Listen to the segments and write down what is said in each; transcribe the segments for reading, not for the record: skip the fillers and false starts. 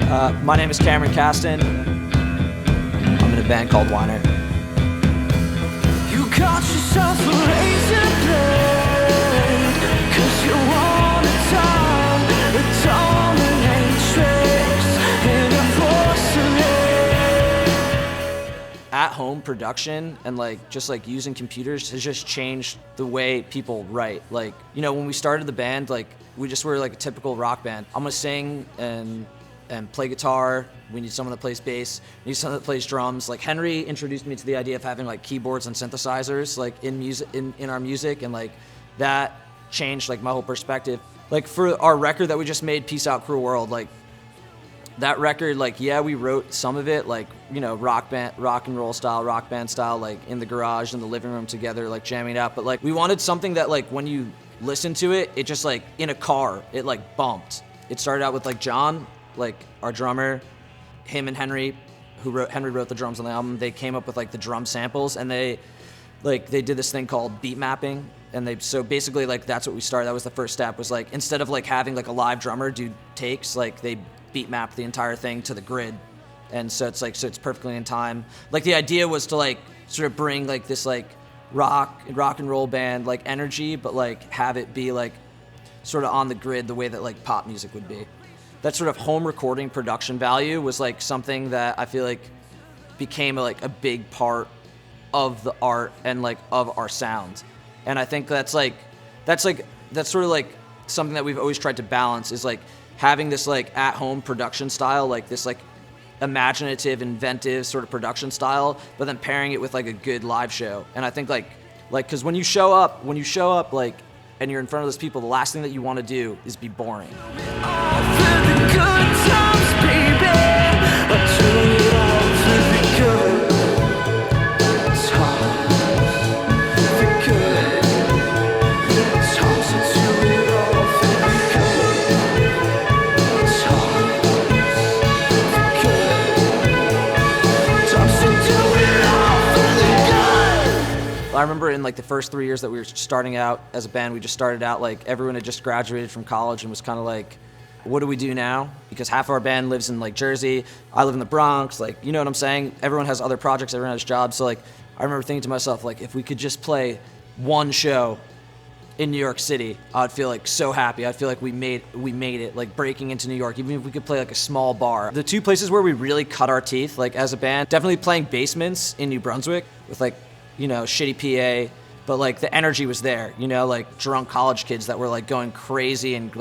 My name is Cameron Caston. I'm in a band called Whiner. You got yourself a razor blade, 'cause you wanna die, a dominatrix in a porcelain. At-home production and just using computers has just changed the way people write. When we started the band, we just were like a typical rock band. I'm gonna sing and play guitar. We need someone that plays bass. We need someone that plays drums. Henry introduced me to the idea of having keyboards and synthesizers in music, in our music, and that changed my whole perspective. For our record that we just made, Peace Out Cruel World, that record, we wrote some of it, rock and roll style, rock band style, in the garage, in the living room together, jamming out. But we wanted something that when you listen to it, it just in a car, it bumped. It started out with John, our drummer, him and Henry wrote the drums on the album. They came up with the drum samples, and they did this thing called beat mapping. And so basically that's what we started. That was the first step, was instead of having a live drummer do takes, they beat map the entire thing to the grid. And so it's so it's perfectly in time. The idea was to sort of bring this rock and roll band energy, but have it be sort of on the grid the way that pop music would be. That sort of home recording production value was something that I feel became a big part of the art and of our sound. And I think that's sort of something that we've always tried to balance, is having this at home production style, this imaginative, inventive sort of production style, but then pairing it with a good live show. And I think because when you show up and you're in front of those people, the last thing that you want to do is be boring. I remember in the first 3 years that we were starting out as a band, we just started out everyone had just graduated from college and was kind of what do we do now? Because half of our band lives in Jersey, I live in the Bronx, you know what I'm saying? Everyone has other projects, everyone has jobs. So I remember thinking to myself, if we could just play one show in New York City, I'd feel so happy. I'd feel we made it, breaking into New York, even if we could play a small bar. The two places where we really cut our teeth as a band, definitely playing basements in New Brunswick with shitty PA, but the energy was there, drunk college kids that were going crazy and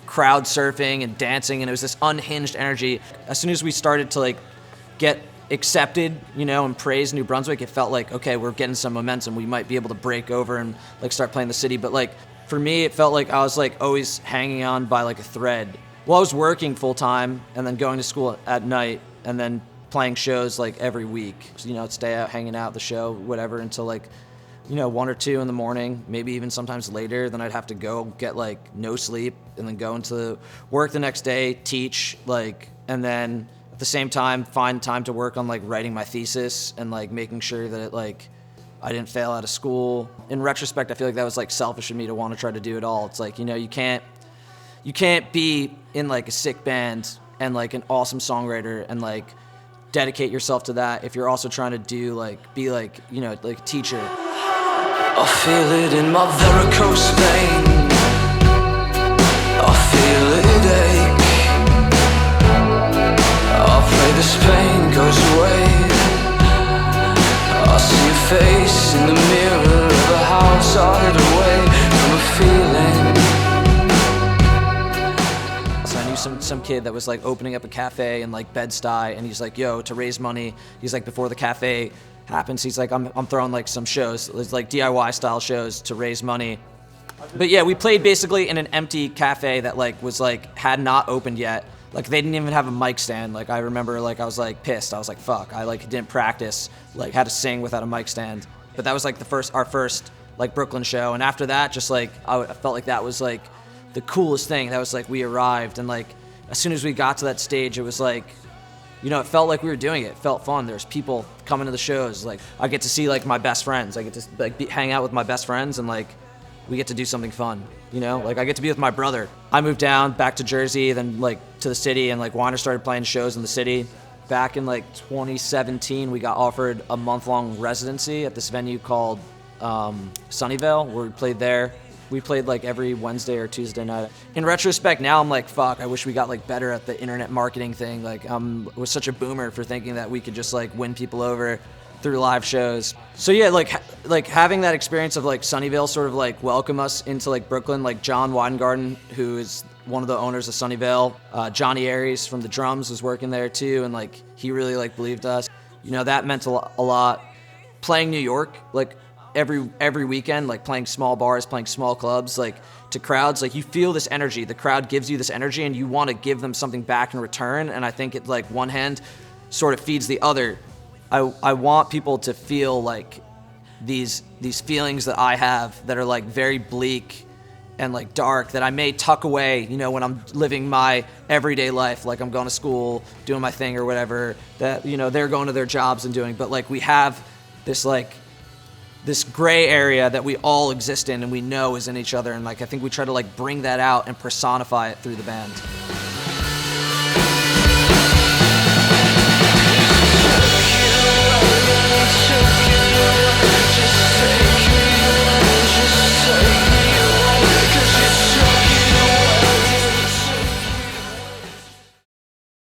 crowd surfing and dancing, and it was this unhinged energy. As soon as we started to get accepted, and praised New Brunswick, it felt okay, we're getting some momentum. We might be able to break over and start playing the city. But for me, it felt I was always hanging on by a thread. Well, I was working full time and then going to school at night and then playing shows every week. So, stay out, hanging out, the show, whatever, until 1 or 2 in the morning, maybe even sometimes later. Then I'd have to go get no sleep and then go into work the next day, teach, and then at the same time find time to work on writing my thesis and making sure that it I didn't fail out of school. In retrospect, I feel that was selfish of me to want to try to do it all. It's you can't be in a sick band and an awesome songwriter and dedicate yourself to that if you're also trying to do be a teacher. I feel it in my varicose vein, I feel it ache, I pray this pain goes away. I see your face in the mirror of a house I hid away from a feeling. So I knew some kid that was opening up a cafe in Bed-Stuy, and he's yo, to raise money, he's before the cafe happens, he's I'm throwing some shows, it's DIY style shows to raise money. But yeah, we played basically in an empty cafe that was had not opened yet. They didn't even have a mic stand. I remember I was pissed. I was fuck. I didn't practice had to sing without a mic stand. But that was our first Brooklyn show, and after that just I felt that was the coolest thing. That was we arrived, and as soon as we got to that stage, it was it felt we were doing it. It felt fun. There's people coming to the shows. I get to see my best friends. I get to hang out with my best friends, and we get to do something fun, you know? Like, I get to be with my brother. I moved down back to Jersey, then, like, to the city, and, like, Weiner started playing shows in the city. Back in, like, 2017, we got offered a month-long residency at this venue called Sunnyvale, where we played there. We played, like, every Wednesday or Tuesday night. In retrospect, now I'm like, fuck, I wish we got, like, better at the internet marketing thing. Like, I was such a boomer for thinking that we could just, like, win people over through live shows. So yeah, like having that experience of like Sunnyvale sort of like welcome us into like Brooklyn, like John Weingarten, who is one of the owners of Sunnyvale, Johnny Aries from the drums was working there too, and like he really like believed us. You know, that meant a lot. Playing New York, like every weekend, like playing small bars, playing small clubs, like to crowds, like you feel this energy. The crowd gives you this energy, and you want to give them something back in return. And I think it like one hand sort of feeds the other. I want people to feel like these feelings that I have that are like very bleak and like dark that I may tuck away, you know, when I'm living my everyday life, like I'm going to school, doing my thing or whatever, that, you know, they're going to their jobs and doing, but like we have this like this gray area that we all exist in and we know is in each other, and like I think we try to like bring that out and personify it through the band.